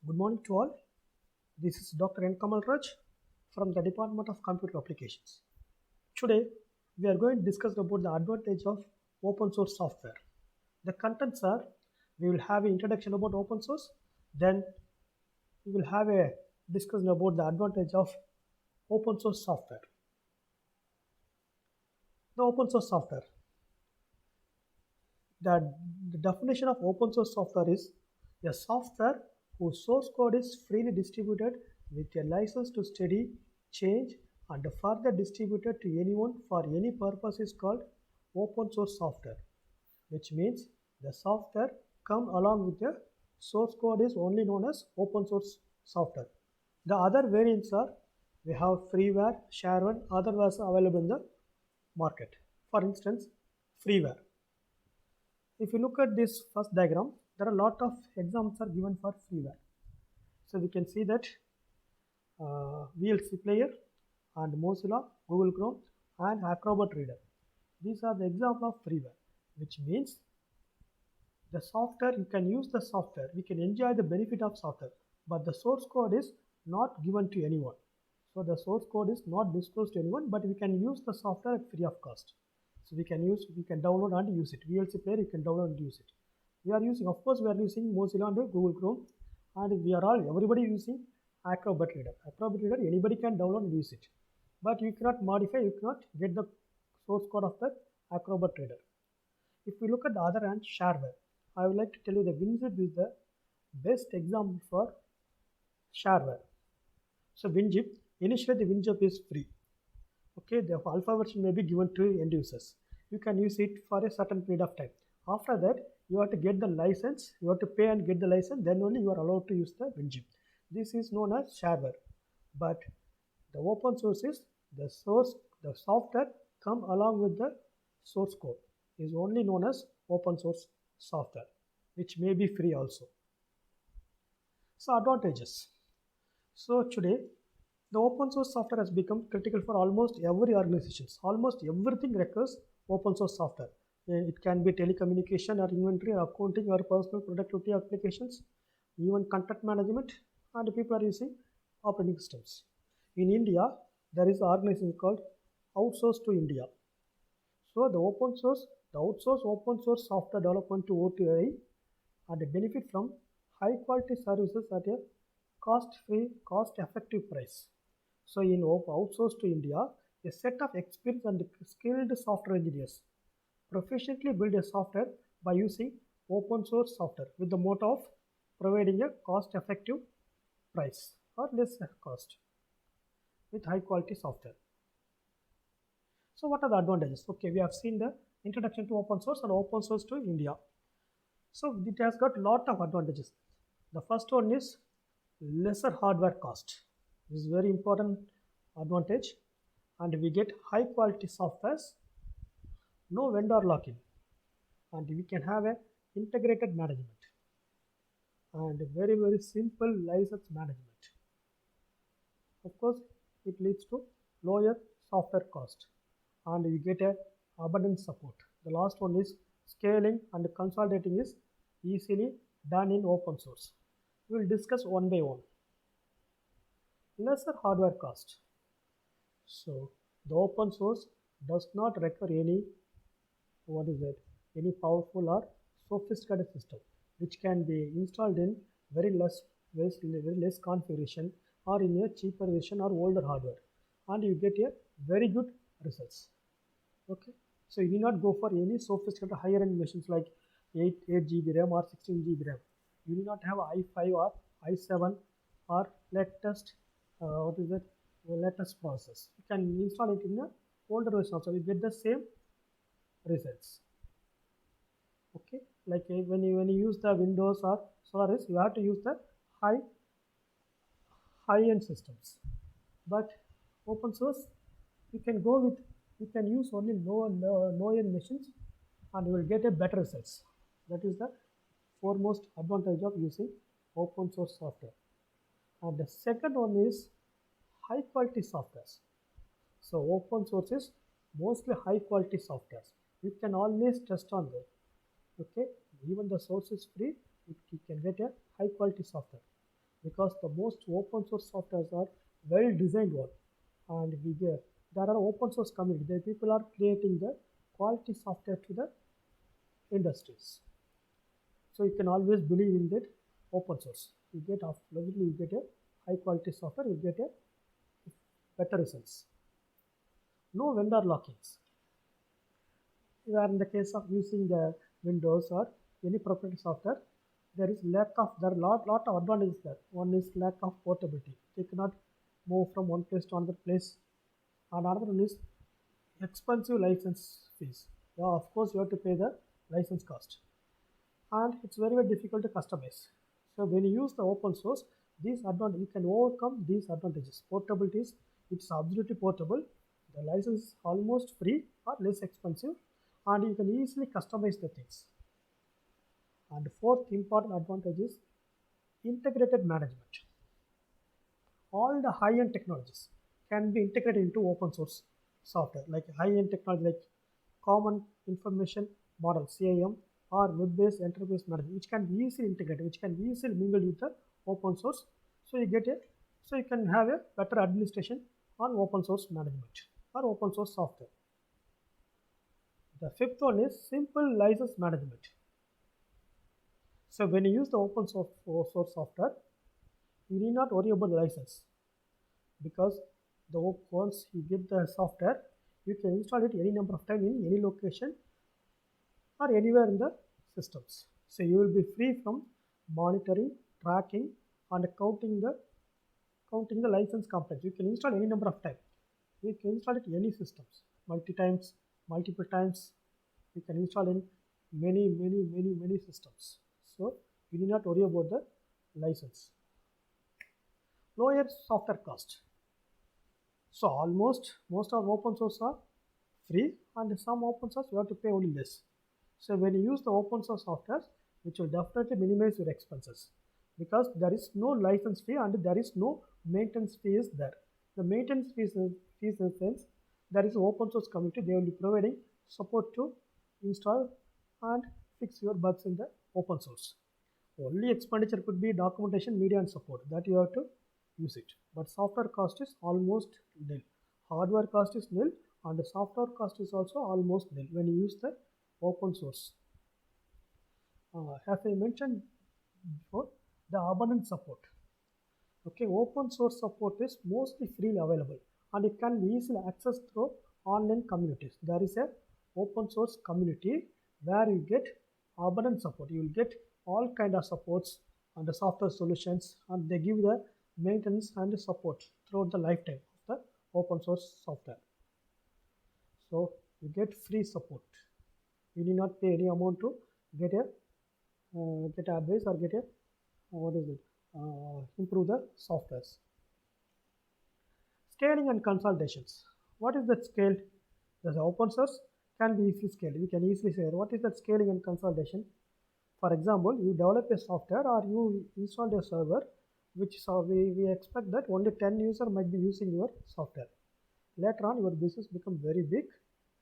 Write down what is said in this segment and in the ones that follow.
Good morning to all. This is Dr. N. Kamal Raj from the Department of Computer Applications. Today, we are going to discuss about the advantage of open source software. The contents are: we will have an introduction about open source, then we will have a discussion about the advantage of open source software. The open source software. The definition of open source software is a software whose source code is freely distributed with a license to study, change, and further distributed to anyone for any purpose is called open source software, which means the software come along with the source code is only known as open source software. The other variants are: we have freeware, shareware, other wares available in the market. For instance, freeware. If you look at this first diagram, there are a lot of examples are given for freeware. So we can see that VLC Player and Mozilla, Google Chrome, and Acrobat Reader. These are the example of freeware, which means the software, you can use the software, we can enjoy the benefit of software, but the source code is not given to anyone. So the source code is not disclosed to anyone, but we can use the software at free of cost. So we can download and use it. VLC Player, you can download and use it. We are using, of course, we are using Mozilla and Google Chrome, and everybody using Acrobat Reader. Acrobat Reader, anybody can download and use it, but you cannot modify, you cannot get the source code of the Acrobat Reader. If we look at the other hand, shareware, I would like to tell you that WinZip is the best example for shareware. So WinZip, initially the WinZip is free. Okay, the alpha version may be given to end users. You can use it for a certain period of time. After that, you have to get the license, you have to pay and get the license, then only you are allowed to use the WinZip. This is known as shareware. But the open source is the software come along with the source code is only known as open source software, which may be free also. So advantages. So today, the open source software has become critical for almost every organization. Almost everything requires open source software. It can be telecommunication or inventory or accounting or personal productivity applications, even content management, and people are using operating systems. In India, there is an organization called Outsource to India. So the outsource open source software development to OTI and benefit from high quality services at a cost-free, cost-effective price. So in Outsource to India, a set of experienced and skilled software engineers proficiently build a software by using open source software with the motto of providing a cost-effective price or less cost with high quality software. So what are the advantages? Okay, we have seen the introduction to open source and open source to India. So it has got lot of advantages. The first one is lesser hardware cost. This is very important advantage, and we get high quality softwares, no vendor lock-in, and we can have a integrated management and very simple license management. Of course, it leads to lower software cost, and we get a abundant support. The last one is scaling and consolidating is easily done in open source. We will discuss one by one. Lesser hardware cost. So the open source does not require any powerful or sophisticated system, which can be installed in very less configuration or in a cheaper version or older hardware, and you get a very good results. Okay, so you need not go for any sophisticated higher end machines like 8 GB RAM or 16 GB RAM. You need not have i5 or i7 or latest latest process. You can install it in the older version also. You get the same results. Okay, like when you use the Windows or Solaris, you have to use the high end systems. But open source, you can use only low end machines, and you will get a better results. That is the foremost advantage of using open source software. And the second one is high quality softwares. So open source is mostly high quality softwares. You can always test on them. Okay, even the source is free, you can get a high quality software. because the most open source softwares are well designed one, and there are open source community. The people are creating the quality software to the industries. So you can always believe in that open source. You get logically you get a high quality software, you get a better results. No vendor lock-ins. Where in the case of using the Windows or any proprietary software, there is there are lot of advantages there. One is lack of portability. They cannot move from one place to another place. And another one is expensive license fees. Yeah, of course you have to pay the license cost, and it's very difficult to customize. So when you use the open source, you can overcome these advantages. Portability is it's absolutely portable. The license is almost free or less expensive, and you can easily customize the things. And fourth important advantage is integrated management. All the high-end technologies can be integrated into open source software, like high-end technology like common information model CIM or web-based enterprise management, which can be easily integrated, which can be easily mingled with the open source. So you can have a better administration on open source management or open source software. The fifth one is simple license management. So when you use the open source software, you need not worry about the license, because once you get the software, you can install it any number of times in any location or anywhere in the systems. So you will be free from monitoring, tracking, and counting the license complaints. You can install any number of times. You can install it in any systems, multiple times. You can install in many systems. So you need not worry about the license. Lower software cost. So most of open source are free, and some open source you have to pay only less. So when you use the open source software, which will definitely minimize your expenses, because there is no license fee and there is no maintenance fees there. The maintenance fees in the sense there is an open source community, they will be providing support to install and fix your bugs in the open source. Only expenditure could be documentation, media, and support that you have to use it. But software cost is almost nil. Hardware cost is nil, and the software cost is also almost nil when you use the open source. As I mentioned before, the abundant support. Okay, open source support is mostly freely available, and it can be easily accessed through online communities. There is a open source community where you get abundant support. You will get all kind of supports and the software solutions, and they give the maintenance and the support throughout the lifetime of the open source software. So you get free support. You need not pay any amount to get advice or get improve the softwares. Scaling and consolidations. What is that scale? The open source can be easily scaled. We can easily say what is that scaling and consolidation. For example, you develop a software or you install a server, which we expect that only 10 users might be using your software. Later on, your business becomes very big.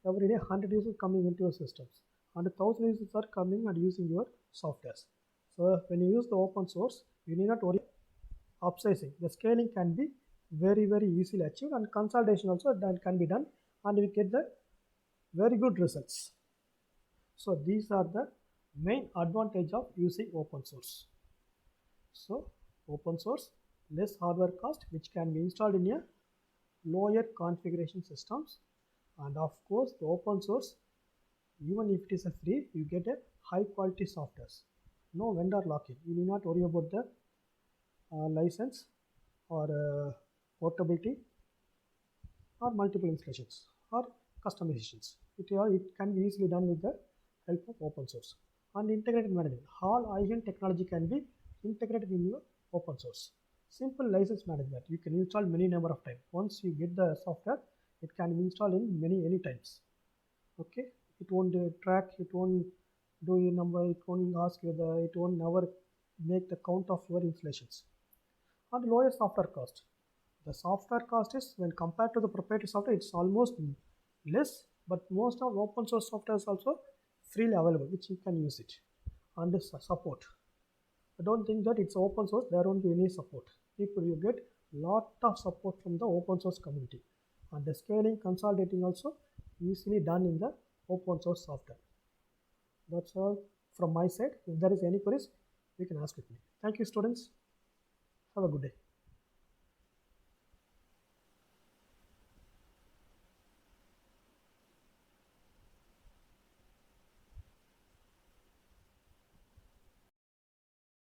Every day, 100 users coming into your systems, and 1,000 users are coming and using your softwares. So when you use the open source, you need not worry upsizing. The scaling can be very easily achieved, and consolidation also that can be done, and we get the very good results. So these are the main advantage of using open source. So open source, less hardware cost, which can be installed in a lower configuration systems, and of course the open source, even if it is a free, you get a high quality softwares. No vendor lock-in. You need not worry about the license or portability or multiple installations or customizations. It can be easily done with the help of open source. And integrated management. All high-end technology can be integrated in your open source. Simple license management. You can install many number of times. Once you get the software, it can be installed in many times. Okay, it won't track, it won't do a number, it won't ask you it won't never make the count of your installations. And lower software cost. The software cost is, when compared to the proprietary software, it's almost less, but most of open source software is also freely available, which you can use it. And support. don't think that it's open source, there won't be any support. People, you get lot of support from the open source community, and the scaling, consolidating also easily done in the open source software. That's all from my side. If there is any queries, you can ask with me. Thank you, students. Have a good day.